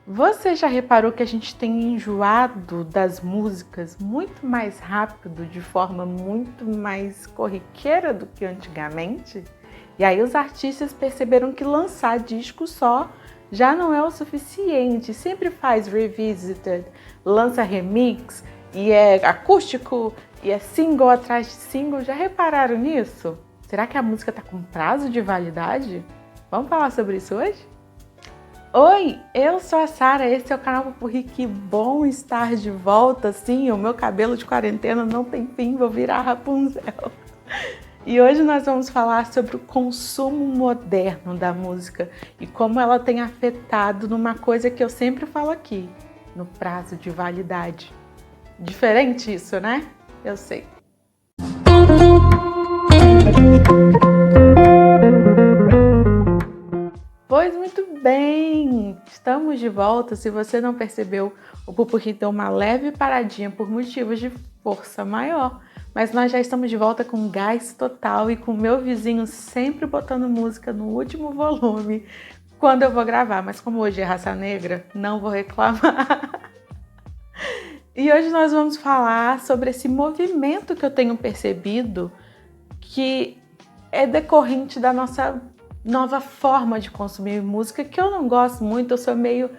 Você já reparou que a gente tem enjoado das músicas muito mais rápido, de forma muito mais corriqueira do que antigamente? E aí os artistas perceberam que lançar disco só já não é o suficiente. Sempre faz revisited, lança remix, e é acústico, e é single atrás de single. Já repararam nisso? Será que a música está com prazo de validade? Vamos falar sobre isso hoje? Oi, eu sou a Sara, esse é o canal Pupurri, que bom estar de volta, sim, o meu cabelo de quarentena não tem fim, vou virar Rapunzel. E hoje nós vamos falar sobre o consumo moderno da música e como ela tem afetado numa coisa que eu sempre falo aqui, no prazo de validade. Diferente isso, né? Eu sei. Pois muito bem, estamos de volta. Se você não percebeu, o Pupurri deu uma leve paradinha por motivos de força maior, mas nós já estamos de volta com gás total e com o meu vizinho sempre botando música no último volume quando eu vou gravar, mas como hoje é raça negra, não vou reclamar. E hoje nós vamos falar sobre esse movimento que eu tenho percebido que é decorrente da nossa nova forma de consumir música, que eu não gosto muito, eu sou meio,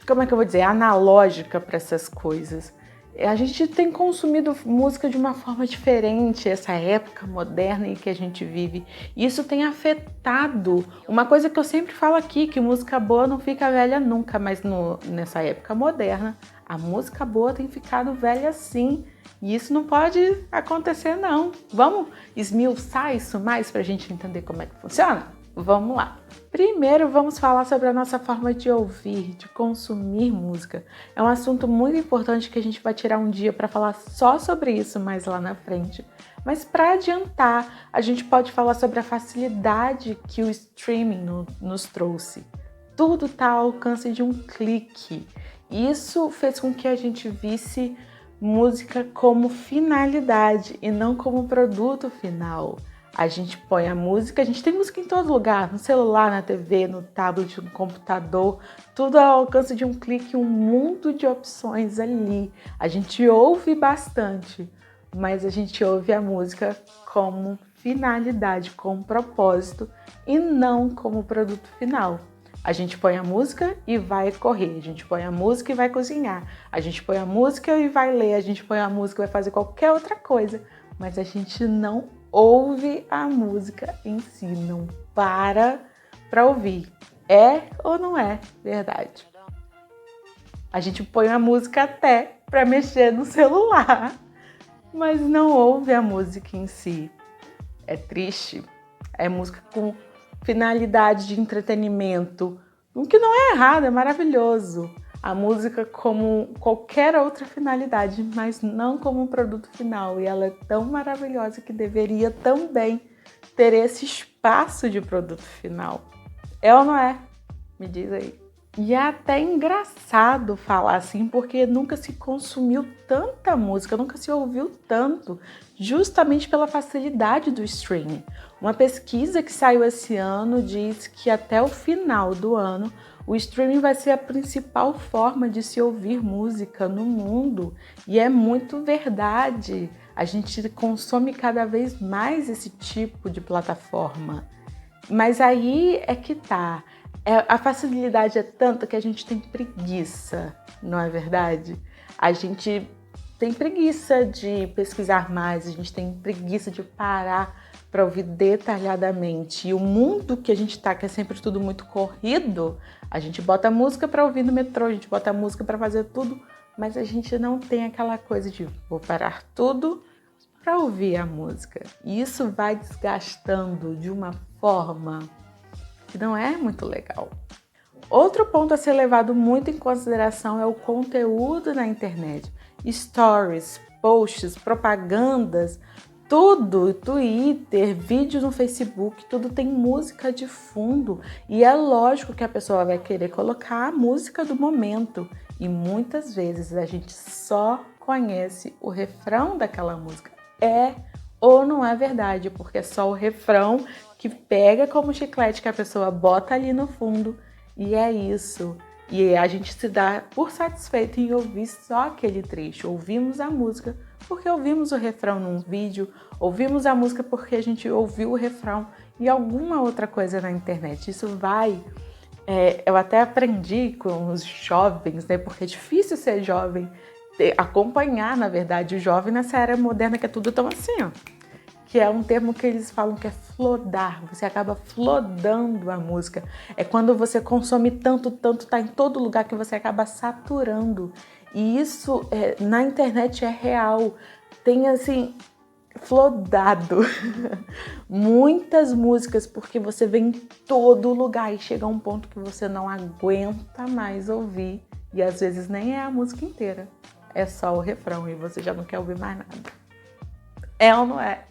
como é que eu vou dizer, analógica para essas coisas. A gente tem consumido música de uma forma diferente, essa época moderna em que a gente vive. E isso tem afetado uma coisa que eu sempre falo aqui, que música boa não fica velha nunca, mas nessa época moderna, a música boa tem ficado velha sim. E isso não pode acontecer não. Vamos esmiuçar isso mais para a gente entender como é que funciona? Vamos lá. Primeiro vamos falar sobre a nossa forma de ouvir, de consumir música. É um assunto muito importante que a gente vai tirar um dia para falar só sobre isso mais lá na frente. Mas para adiantar, a gente pode falar sobre a facilidade que o streaming nos trouxe. Tudo está ao alcance de um clique. Isso fez com que a gente visse música como finalidade e não como produto final. A gente põe a música, a gente tem música em todo lugar, no celular, na TV, no tablet, no computador, tudo ao alcance de um clique, um mundo de opções ali. A gente ouve bastante, mas a gente ouve a música como finalidade, como propósito e não como produto final. A gente põe a música e vai correr, a gente põe a música e vai cozinhar, a gente põe a música e vai ler, a gente põe a música e vai fazer qualquer outra coisa, mas a gente não ouve a música em si, não para ouvir. É ou não é verdade? A gente põe a música até para mexer no celular, mas não ouve a música em si. É triste, é música com finalidade de entretenimento, o que não é errado, é maravilhoso. A música como qualquer outra finalidade, mas não como um produto final. E ela é tão maravilhosa que deveria também ter esse espaço de produto final. É ou não é? Me diz aí. E é até engraçado falar assim, porque nunca se consumiu tanta música, nunca se ouviu tanto, justamente pela facilidade do streaming. Uma pesquisa que saiu esse ano diz que até o final do ano, o streaming vai ser a principal forma de se ouvir música no mundo. E é muito verdade. A gente consome cada vez mais esse tipo de plataforma. Mas aí é que tá. A facilidade é tanta que a gente tem preguiça, não é verdade? A gente tem preguiça de pesquisar mais, a gente tem preguiça de parar para ouvir detalhadamente. E o mundo que a gente tá, que é sempre tudo muito corrido, a gente bota música para ouvir no metrô, a gente bota música para fazer tudo, mas a gente não tem aquela coisa de vou parar tudo para ouvir a música. E isso vai desgastando de uma forma que não é muito legal. Outro ponto a ser levado muito em consideração é o conteúdo na internet. Stories, posts, propagandas, tudo, Twitter, vídeo no Facebook, tudo tem música de fundo. E é lógico que a pessoa vai querer colocar a música do momento. E muitas vezes a gente só conhece o refrão daquela música. É ou não é verdade, porque é só o refrão que pega como chiclete que a pessoa bota ali no fundo. E é isso. E a gente se dá por satisfeito em ouvir só aquele trecho. Ouvimos a música porque ouvimos o refrão num vídeo, ouvimos a música porque a gente ouviu o refrão em alguma outra coisa na internet. Isso vai... eu até aprendi com os jovens, né? Porque é difícil ser jovem, acompanhar, na verdade, o jovem nessa era moderna que é tudo tão assim, ó. Que é um termo que eles falam que é flodar, você acaba flodando a música. É quando você consome tanto, tá em todo lugar que você acaba saturando. E isso na internet é real. Tem assim, flodado muitas músicas, porque você vê em todo lugar e chega a um ponto que você não aguenta mais ouvir. E às vezes nem é a música inteira, é só o refrão e você já não quer ouvir mais nada. É ou não é?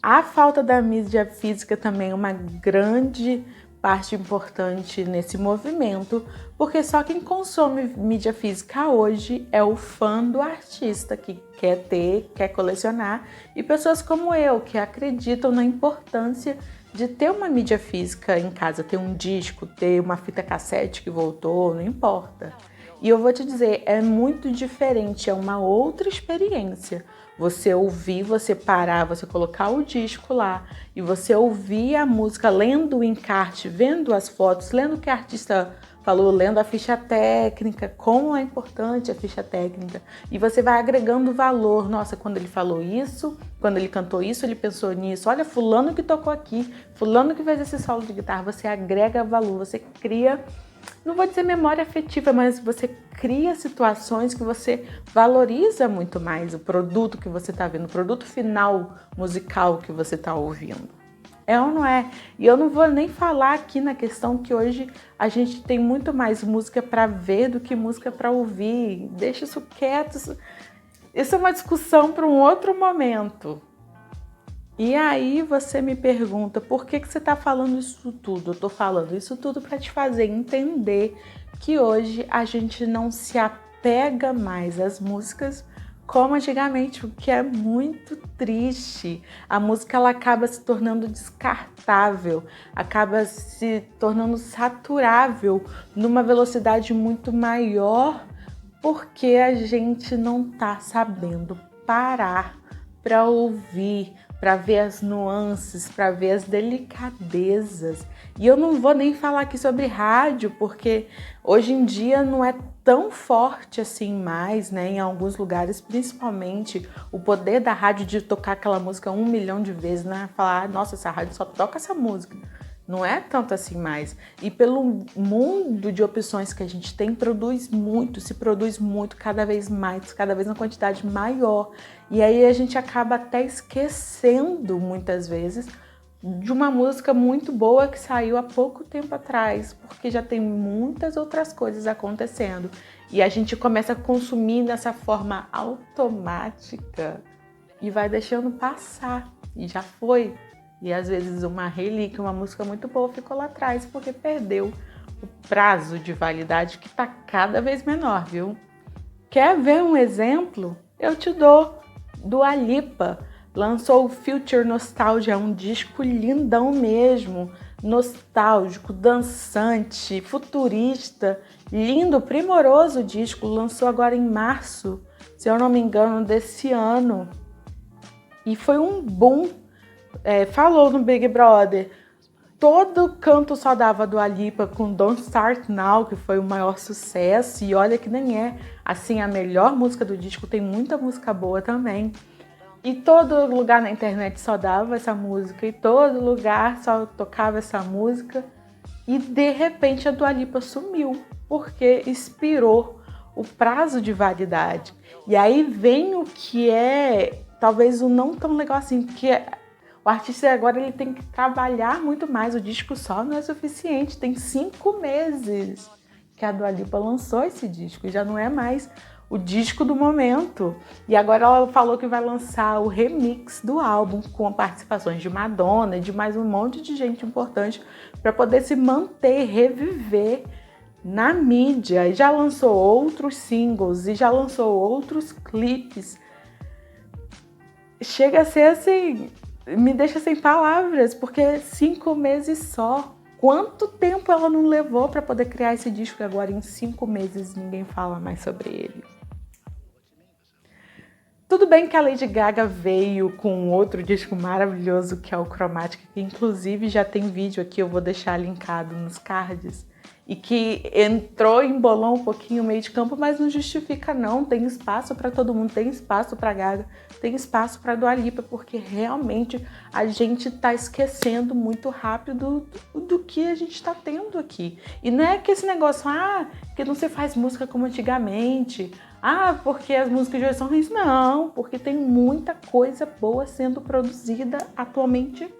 A falta da mídia física também é uma grande parte importante nesse movimento, porque só quem consome mídia física hoje é o fã do artista que quer ter, quer colecionar, e pessoas como eu que acreditam na importância de ter uma mídia física em casa, ter um disco, ter uma fita cassete que voltou, não importa. E eu vou te dizer, é muito diferente, é uma outra experiência. Você ouvir, você parar, você colocar o disco lá e você ouvir a música, lendo o encarte, vendo as fotos, lendo o que a artista falou, lendo a ficha técnica, como é importante a ficha técnica. E você vai agregando valor. Nossa, quando ele falou isso, quando ele cantou isso, ele pensou nisso. Olha, fulano que tocou aqui, fulano que fez esse solo de guitarra. Você agrega valor, você cria... Não vou dizer memória afetiva, mas você cria situações que você valoriza muito mais o produto que você está vendo, o produto final musical que você está ouvindo. É ou não é? E eu não vou nem falar aqui na questão que hoje a gente tem muito mais música para ver do que música para ouvir. Deixa isso quieto. Isso é uma discussão para um outro momento. E aí você me pergunta, por que você está falando isso tudo? Eu estou falando isso tudo para te fazer entender que hoje a gente não se apega mais às músicas como antigamente, o que é muito triste. A música ela acaba se tornando descartável, acaba se tornando saturável numa velocidade muito maior, porque a gente não está sabendo parar para ouvir, para ver as nuances, para ver as delicadezas. E eu não vou nem falar aqui sobre rádio, porque hoje em dia não é tão forte assim mais, né? Em alguns lugares, principalmente, o poder da rádio de tocar aquela música 1 milhão de vezes, né? Falar, nossa, essa rádio só toca essa música. Não é tanto assim mais. E pelo mundo de opções que a gente tem, se produz muito, cada vez mais, cada vez uma quantidade maior. E aí a gente acaba até esquecendo, muitas vezes, de uma música muito boa que saiu há pouco tempo atrás, porque já tem muitas outras coisas acontecendo. E a gente começa a consumir dessa forma automática e vai deixando passar. E já foi. E às vezes uma relíquia, uma música muito boa ficou lá atrás porque perdeu o prazo de validade que está cada vez menor, viu? Quer ver um exemplo? Eu te dou. Dua Lipa lançou o Future Nostalgia, um disco lindão mesmo, nostálgico, dançante, futurista, lindo, primoroso disco. Lançou agora em março, se eu não me engano, desse ano. E foi um boom. Falou no Big Brother, todo canto só dava Dua Lipa com Don't Start Now, que foi o maior sucesso, e olha que nem é assim a melhor música do disco, tem muita música boa também. E todo lugar na internet só dava essa música, e todo lugar só tocava essa música, e de repente a Dua Lipa sumiu, porque expirou o prazo de validade. E aí vem o que é talvez o não tão legal assim, porque o artista agora ele tem que trabalhar muito mais, o disco só não é suficiente, tem 5 meses que a Dua Lipa lançou esse disco, e já não é mais o disco do momento. E agora ela falou que vai lançar o remix do álbum, com participações de Madonna e de mais um monte de gente importante, para poder se manter, reviver na mídia. E já lançou outros singles, e já lançou outros clipes. Chega a ser assim... me deixa sem palavras, porque 5 meses só. Quanto tempo ela não levou para poder criar esse disco e agora em 5 meses ninguém fala mais sobre ele? Tudo bem que a Lady Gaga veio com outro disco maravilhoso que é o Chromatica, que inclusive já tem vídeo aqui, eu vou deixar linkado nos cards, e que entrou, embolou um pouquinho o meio de campo, mas não justifica não, tem espaço para todo mundo, tem espaço para Gaga, tem espaço para Dua Lipa, porque realmente a gente está esquecendo muito rápido do que a gente está tendo aqui. E não é que esse negócio, que não se faz música como antigamente, porque as músicas de hoje são ruins. Não, porque tem muita coisa boa sendo produzida atualmente.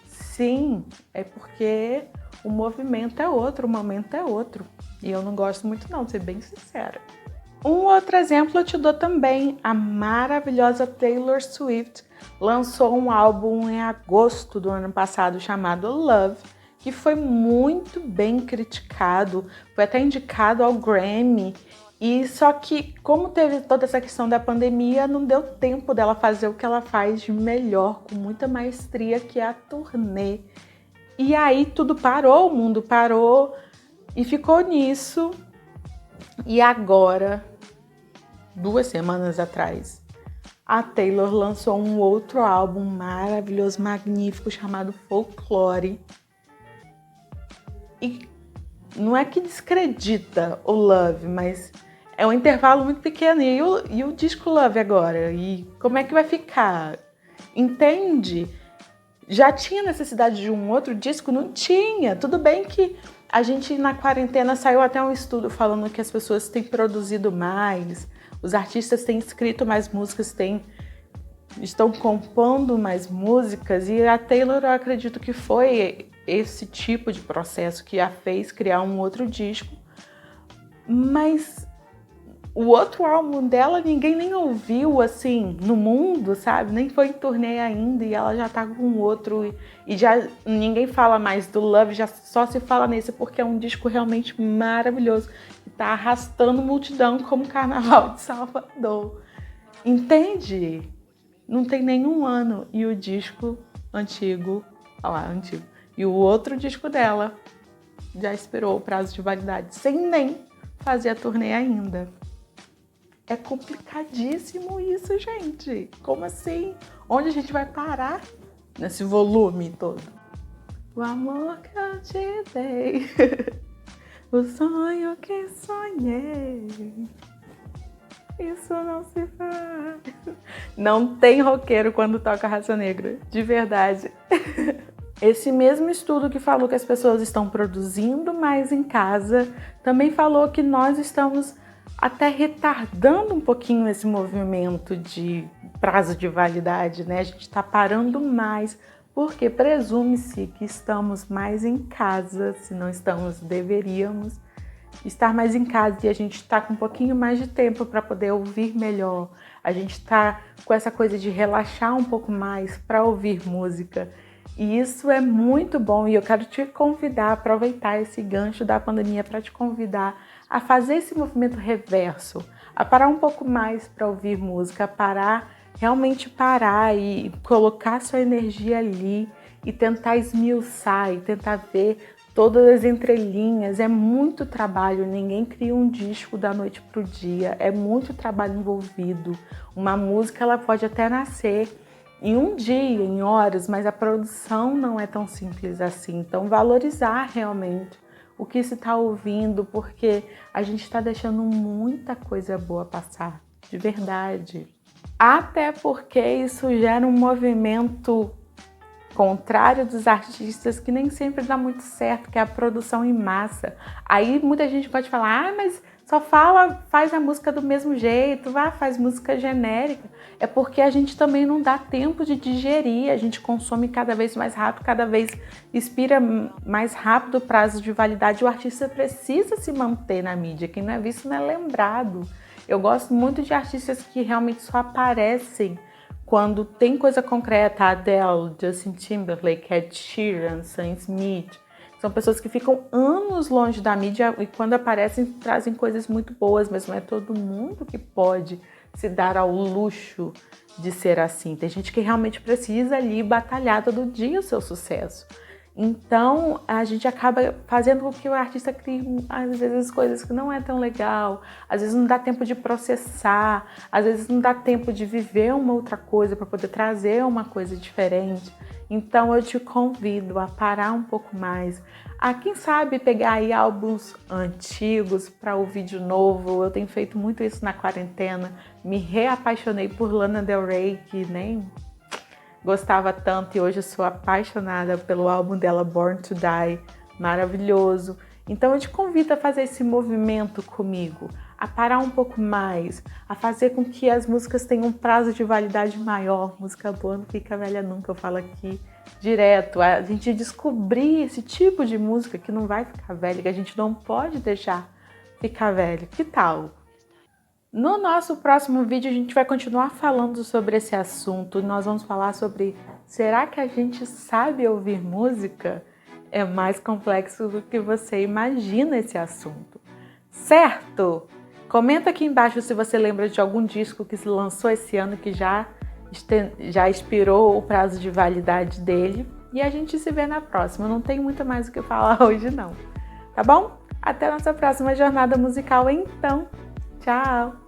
Sim, é porque o movimento é outro, o momento é outro. E eu não gosto muito não, ser bem sincera. Um outro exemplo eu te dou também. A maravilhosa Taylor Swift lançou um álbum em agosto do ano passado chamado Love, que foi muito bem criticado, foi até indicado ao Grammy. E só que, como teve toda essa questão da pandemia, não deu tempo dela fazer o que ela faz de melhor, com muita maestria, que é a turnê. E aí tudo parou, o mundo parou e ficou nisso. E agora, 2 semanas atrás, a Taylor lançou um outro álbum maravilhoso, magnífico, chamado Folklore. E não é que descredita o Love, mas é um intervalo muito pequeno. E o disco Love agora? E como é que vai ficar? Entende? Já tinha necessidade de um outro disco? Não tinha. Tudo bem que a gente na quarentena saiu até um estudo falando que as pessoas têm produzido mais, os artistas têm escrito mais músicas, estão compondo mais músicas, e a Taylor, eu acredito que foi esse tipo de processo que a fez criar um outro disco. Mas o outro álbum dela ninguém nem ouviu, assim, no mundo, sabe? Nem foi em turnê ainda e ela já tá com outro. E já ninguém fala mais do Love, já só se fala nesse porque é um disco realmente maravilhoso. E tá arrastando multidão como Carnaval de Salvador. Entende? Não tem nenhum ano. E o disco antigo, antigo. E o outro disco dela já esperou o prazo de validade, sem nem fazer a turnê ainda. É complicadíssimo isso, gente. Como assim? Onde a gente vai parar nesse volume todo? O amor que eu te dei, o sonho que sonhei, isso não se faz. Não tem roqueiro quando toca Raça Negra, de verdade. Esse mesmo estudo que falou que as pessoas estão produzindo mais em casa, também falou que nós estamos até retardando um pouquinho esse movimento de prazo de validade, né? A gente está parando mais, porque presume-se que estamos mais em casa, se não estamos, deveríamos estar mais em casa, e a gente está com um pouquinho mais de tempo para poder ouvir melhor. A gente está com essa coisa de relaxar um pouco mais para ouvir música. E isso é muito bom, e eu quero te convidar a aproveitar esse gancho da pandemia para te convidar a fazer esse movimento reverso, a parar um pouco mais para ouvir música, realmente parar e colocar sua energia ali e tentar esmiuçar e tentar ver todas as entrelinhas. É muito trabalho, ninguém cria um disco da noite para o dia, é muito trabalho envolvido. Uma música ela pode até nascer em um dia, em horas, mas a produção não é tão simples assim. Então valorizar realmente o que se está ouvindo, porque a gente está deixando muita coisa boa passar, de verdade. Até porque isso gera um movimento contrário dos artistas que nem sempre dá muito certo, que é a produção em massa. Aí muita gente pode falar, mas só faz a música do mesmo jeito, faz música genérica. É porque a gente também não dá tempo de digerir, a gente consome cada vez mais rápido, cada vez expira mais rápido o prazo de validade. O artista precisa se manter na mídia, quem não é visto não é lembrado. Eu gosto muito de artistas que realmente só aparecem quando tem coisa concreta. Adele, Justin Timberlake, Ed Sheeran, Sam Smith. São pessoas que ficam anos longe da mídia e quando aparecem trazem coisas muito boas, mas não é todo mundo que pode se dar ao luxo de ser assim. Tem gente que realmente precisa ali batalhar todo dia o seu sucesso. Então, a gente acaba fazendo com que o artista crie, às vezes, coisas que não é tão legal, às vezes não dá tempo de processar, às vezes não dá tempo de viver uma outra coisa para poder trazer uma coisa diferente. Então, eu te convido a parar um pouco mais, a quem sabe pegar aí álbuns antigos para ouvir de novo. Eu tenho feito muito isso na quarentena, me reapaixonei por Lana Del Rey, que nem gostava tanto, e hoje eu sou apaixonada pelo álbum dela, Born to Die, maravilhoso. Então eu te convido a fazer esse movimento comigo, a parar um pouco mais, a fazer com que as músicas tenham um prazo de validade maior. Música boa não fica velha nunca, eu falo aqui direto. A gente descobrir esse tipo de música que não vai ficar velha, que a gente não pode deixar ficar velha. Que tal? No nosso próximo vídeo a gente vai continuar falando sobre esse assunto. Nós vamos falar sobre: será que a gente sabe ouvir música? É mais complexo do que você imagina esse assunto, certo? Comenta aqui embaixo se você lembra de algum disco que se lançou esse ano que já expirou o prazo de validade dele. E a gente se vê na próxima. Eu não tenho muito mais o que falar hoje não, tá bom? Até a nossa próxima jornada musical então. Tchau!